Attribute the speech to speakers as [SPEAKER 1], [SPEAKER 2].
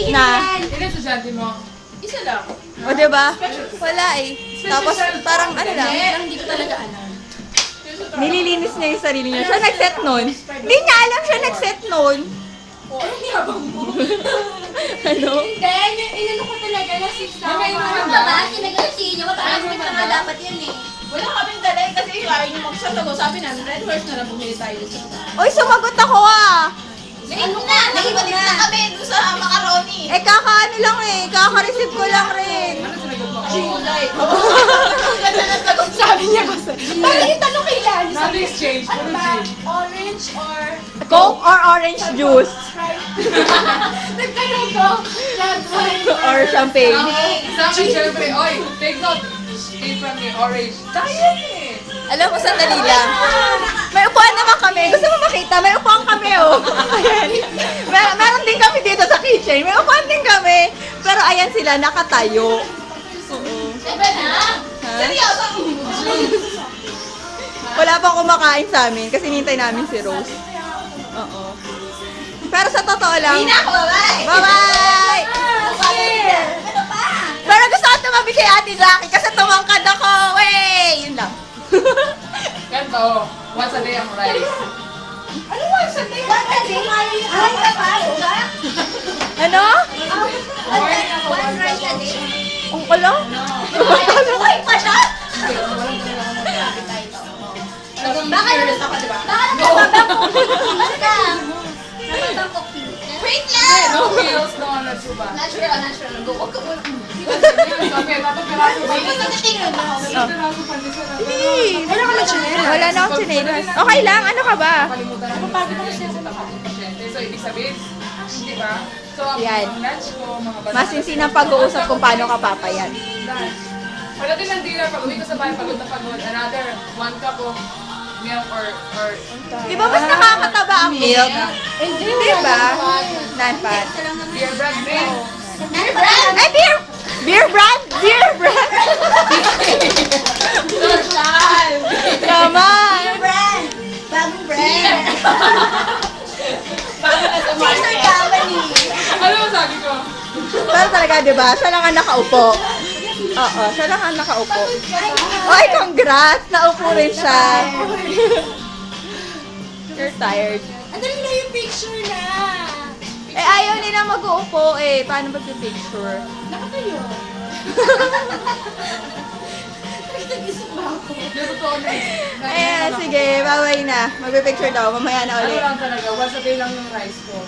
[SPEAKER 1] Na.
[SPEAKER 2] Ilan estudyante mo? Isa lang.
[SPEAKER 1] O, diba? Wala eh. Tapos, parang ano lang.
[SPEAKER 3] Hindi ko talaga alam.
[SPEAKER 1] Nililinis niya yung sarili niya. Siya nag-set nun. Hindi niya alam siya nag-set nun.
[SPEAKER 3] Anong yabang mo?
[SPEAKER 1] Ano?
[SPEAKER 3] Then, yung inano ko talaga na 6
[SPEAKER 2] Mamay
[SPEAKER 3] hours.
[SPEAKER 2] naman
[SPEAKER 3] Ano
[SPEAKER 2] ba?
[SPEAKER 3] ba? Sinagalasihin niyo. Matalasip na nga dapat yan eh.
[SPEAKER 4] Wala kaming dalay kasi ayaw niyo magsasago. Sabi namin, red horse na lang bumili tayo sa
[SPEAKER 1] Oy, sumagot ako ah.
[SPEAKER 4] Ano na? Naibalit na kami doon sa macaroni.
[SPEAKER 1] Eh, kakaano lang eh. Kaka-receive ko lang rin.
[SPEAKER 2] Ano sinagot mo?
[SPEAKER 4] Kulay. Ang ganda na sagot sabi niya kasi. Parang yung tanong kay Lali.
[SPEAKER 2] Sabi exchange.
[SPEAKER 4] Ano
[SPEAKER 2] Ano
[SPEAKER 4] ba?
[SPEAKER 2] ba?
[SPEAKER 4] Orange or
[SPEAKER 1] Coke or orange juice?
[SPEAKER 4] Sprite? Nagtanong ko. Red wine
[SPEAKER 1] Or champagne?
[SPEAKER 2] Sa akin, syempre, oy, take note. Came from me, orange. Tayo eh.
[SPEAKER 1] Alam mo, sandali lang. May upuan naman kami. Gusto mo makita? May upuan kami, oh. Ayan. Meron din kami dito sa kitchen. May upuan din kami. Pero ayan sila, nakatayo.
[SPEAKER 4] Diba na? Seryoso?
[SPEAKER 1] Wala pang kumakain sa amin kasi nintay namin si Rose. Oo. Pero sa totoo lang,
[SPEAKER 4] Hindi na ako, bye!
[SPEAKER 1] bye-bye!
[SPEAKER 4] Ano pa?
[SPEAKER 1] Pero gusto ko tumabi kay Ate Jackie kasi tumangkad ako. Wey! Yun lang.
[SPEAKER 2] Ganto, once a day ang rice.
[SPEAKER 4] Ano ba? Sunday? One day? Ay, ba?
[SPEAKER 1] Ano?
[SPEAKER 4] One rice a day?
[SPEAKER 1] Ang kala?
[SPEAKER 4] Buhay pa siya?
[SPEAKER 3] Baka
[SPEAKER 4] Curious ako, diba?
[SPEAKER 3] Baka nakababang Ano ka? Nakababang coffee.
[SPEAKER 4] Wait lang!
[SPEAKER 2] No pills, no ano, suba.
[SPEAKER 4] Natural, natural. Go, wag ka muna.
[SPEAKER 2] Okay, dapat peraso pa.
[SPEAKER 4] Ay, nagtitingin na ako.
[SPEAKER 2] Peraso pa din siya.
[SPEAKER 1] Wala ka na chinelas. Wala na akong chinelas. Okay lang, ano ka ba?
[SPEAKER 2] Kalimutan namin. Napapagod ako siya sa tapat ng pasyente. So, ibig sabihin, di ba? So, ang
[SPEAKER 1] Yan.
[SPEAKER 2] lunch ko, mga banana.
[SPEAKER 1] Masinsin ang pag-uusap kung paano ka papayat.
[SPEAKER 2] Lunch. Pagdating ng dinner, pag uwi ko sa bahay, pagod na pagod, another 1 cup of milk or
[SPEAKER 1] Di ba mas nakakataba ang milk? Di ba? Non-fat.
[SPEAKER 2] beer brand milk.
[SPEAKER 1] Ay, beer! Beer brand! Beer brand!
[SPEAKER 4] Social!
[SPEAKER 1] Naman!
[SPEAKER 4] Brand! Bagong brand! Bago na sa Sister company!
[SPEAKER 2] Ano mo sabi ko?
[SPEAKER 1] Pero talaga, di ba? Siya lang ang nakaupo. Oo, siya lang ang nakaupo. Ay, congrats! Naupo rin siya. You're tired.
[SPEAKER 4] Andali na yung picture na!
[SPEAKER 1] Eh, ayaw nila mag-uupo eh. Paano mag-picture?
[SPEAKER 4] Nakatayo. Nagtagisip ba ako?
[SPEAKER 2] Totoo na.
[SPEAKER 1] Ayan, sige, bye-bye na. Mag-picture daw. Mamaya na
[SPEAKER 2] Ano
[SPEAKER 1] ulit.
[SPEAKER 2] lang talaga, once a day lang yung rice ko.